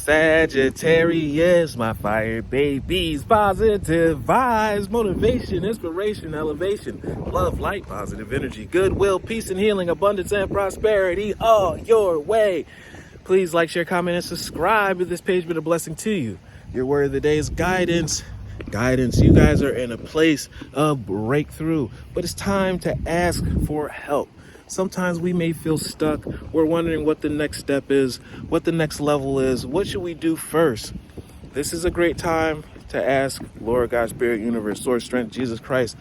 Sagittarius, my fire babies, positive vibes, motivation, inspiration, elevation, love, light, positive energy, goodwill, peace and healing, abundance and prosperity all your way. Please like, share, comment, and subscribe if this page been a blessing to you. Your word of the day is guidance. Guidance. You guys are in a place of breakthrough, but it's time to ask for help. Sometimes we may feel stuck. We're wondering what the next step is, what the next level is. What should we do first? This is a great time to ask Lord, God, Spirit, Universe, Source, Strength, Jesus Christ.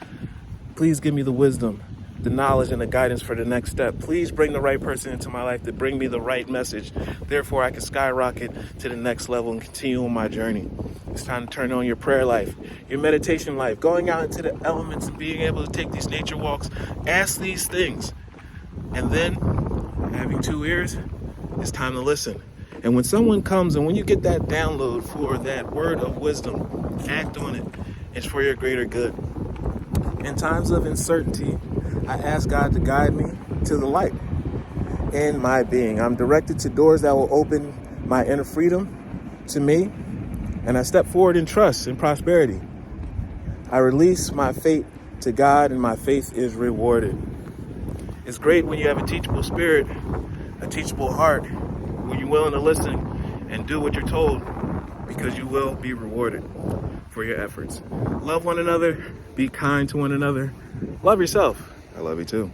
Please give me the wisdom, the knowledge, and the guidance for the next step. Please bring the right person into my life to bring me the right message. Therefore, I can skyrocket to the next level and continue on my journey. It's time to turn on your prayer life, your meditation life, going out into the elements and being able to take these nature walks. Ask these things. And then, having 2 ears, it's time to listen. And when someone comes and when you get that download for that word of wisdom, act on it. It's for your greater good. In times of uncertainty, I ask God to guide me to the light in my being. I'm directed to doors that will open my inner freedom to me. And I step forward in trust and prosperity. I release my fate to God, and my faith is rewarded. It's great when you have a teachable spirit, a teachable heart, when you're willing to listen and do what you're told, because you will be rewarded for your efforts. Love one another, be kind to one another, love yourself. I love you too.